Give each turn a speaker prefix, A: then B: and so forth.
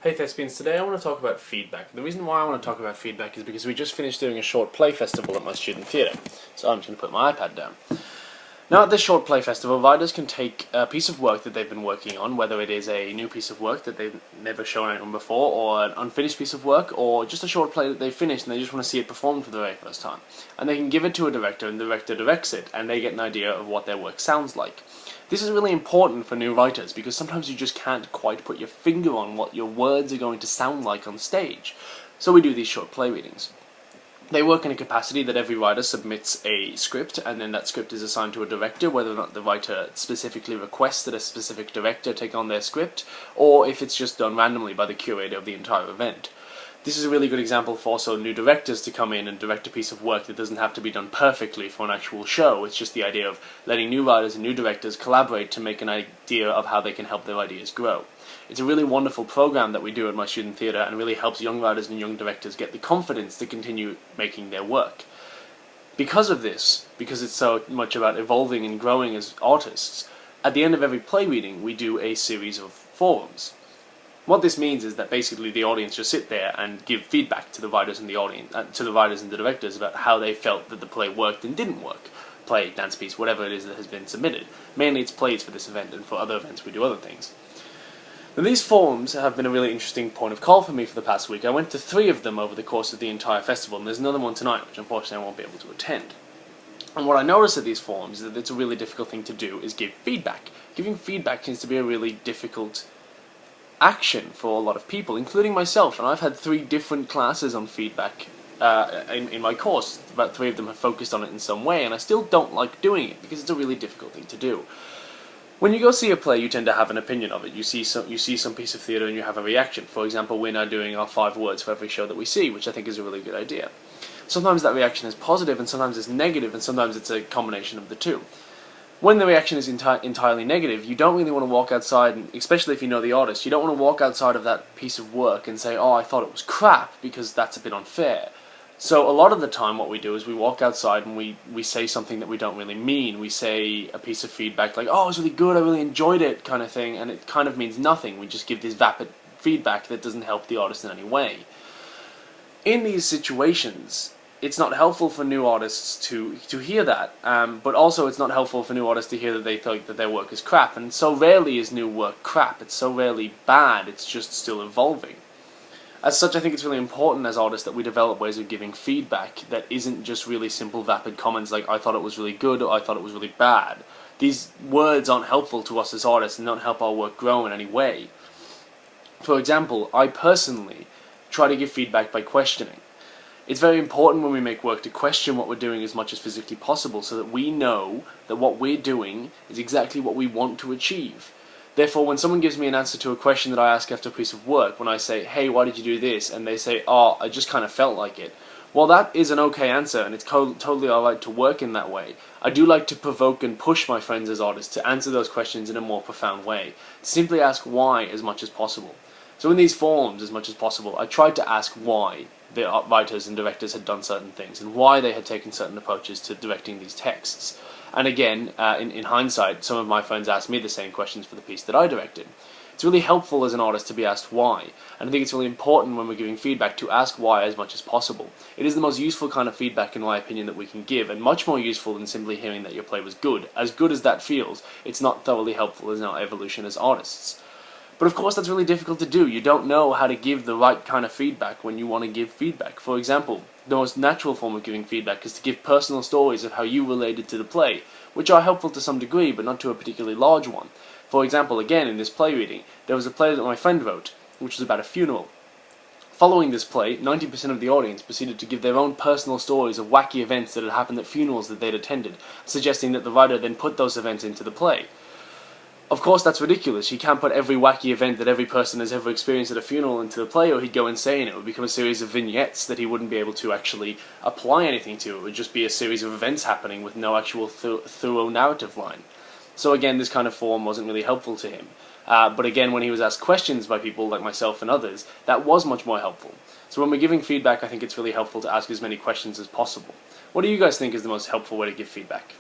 A: Hey Thespians, today I want to talk about feedback. The reason why I want to talk about feedback is because we just finished doing a short play festival at my student theatre. So I'm just going to put my iPad down. Now at this short play festival, writers can take a piece of work that they've been working on, whether it is a new piece of work that they've never shown anyone before, or an unfinished piece of work, or just a short play that they've finished and they just want to see it performed for the very first time. And they can give it to a director, and the director directs it, and they get an idea of what their work sounds like. This is really important for new writers because sometimes you just can't quite put your finger on what your words are going to sound like on stage. So we do these short play readings. They work in a capacity that every writer submits a script, and then that script is assigned to a director, whether or not the writer specifically requests that a specific director take on their script, or if it's just done randomly by the curator of the entire event. This is a really good example for also new directors to come in and direct a piece of work that doesn't have to be done perfectly for an actual show. It's just the idea of letting new writers and new directors collaborate to make an idea of how they can help their ideas grow. It's a really wonderful program that we do at my student theatre, and really helps young writers and young directors get the confidence to continue making their work. Because of this, because it's so much about evolving and growing as artists, at the end of every play reading we do a series of forums. What this means is that basically the audience just sit there and give feedback to the writers and the audience, to the writers and the directors about how they felt that the play worked and didn't work. Play, dance piece, whatever it is that has been submitted. Mainly it's plays for this event, and for other events we do other things. Now these forums have been a really interesting point of call for me for the past week. I went to 3 of them over the course of the entire festival, and there's another one tonight, which unfortunately I won't be able to attend. And what I noticed at these forums is that it's a really difficult thing to do is give feedback. Giving feedback seems to be a really difficult action for a lot of people, including myself, and I've had 3 different classes on feedback in my course. About 3 of them have focused on it in some way, and I still don't like doing it because it's a really difficult thing to do. When you go see a play, you tend to have an opinion of it. You see some piece of theatre and you have a reaction. For example, we're now doing our 5 words for every show that we see, which I think is a really good idea. Sometimes that reaction is positive, and sometimes it's negative, and sometimes it's a combination of the two. When the reaction is entirely negative, you don't really want to walk outside, and especially if you know the artist, you don't want to walk outside of that piece of work and say, oh, I thought it was crap, because that's a bit unfair. So a lot of the time what we do is we walk outside and we say something that we don't really mean. We say a piece of feedback like, oh, it was really good, I really enjoyed it, kind of thing, and it kind of means nothing. We just give this vapid feedback that doesn't help the artist in any way. In these situations, it's not helpful for new artists to hear that, but also it's not helpful for new artists to hear that they think that their work is crap, and so rarely is new work crap, it's so rarely bad, it's just still evolving. As such, I think it's really important as artists that we develop ways of giving feedback that isn't just really simple vapid comments like, I thought it was really good, or I thought it was really bad. These words aren't helpful to us as artists and don't help our work grow in any way. For example, I personally try to give feedback by questioning. It's very important when we make work to question what we're doing as much as physically possible, so that we know that what we're doing is exactly what we want to achieve. Therefore, when someone gives me an answer to a question that I ask after a piece of work, when I say, hey, why did you do this? And they say, oh, I just kind of felt like it. Well, that is an okay answer, and it's totally alright to work in that way. I do like to provoke and push my friends as artists to answer those questions in a more profound way. Simply ask why as much as possible. So in these forums, as much as possible, I tried to ask why the writers and directors had done certain things, and why they had taken certain approaches to directing these texts. And again, in hindsight, some of my friends asked me the same questions for the piece that I directed. It's really helpful as an artist to be asked why, and I think it's really important when we're giving feedback to ask why as much as possible. It is the most useful kind of feedback, in my opinion, that we can give, and much more useful than simply hearing that your play was good. As good as that feels, it's not thoroughly helpful in our evolution as artists. But of course that's really difficult to do. You don't know how to give the right kind of feedback when you want to give feedback. For example, the most natural form of giving feedback is to give personal stories of how you related to the play, which are helpful to some degree, but not to a particularly large one. For example, again, in this play reading, there was a play that my friend wrote, which was about a funeral. Following this play, 90% of the audience proceeded to give their own personal stories of wacky events that had happened at funerals that they'd attended, suggesting that the writer then put those events into the play. Of course that's ridiculous. You can't put every wacky event that every person has ever experienced at a funeral into the play, or he'd go insane. It would become a series of vignettes that he wouldn't be able to actually apply anything to. It would just be a series of events happening with no actual thorough narrative line. So again, this kind of form wasn't really helpful to him. But again, when he was asked questions by people like myself and others, that was much more helpful. So when we're giving feedback, I think it's really helpful to ask as many questions as possible. What do you guys think is the most helpful way to give feedback?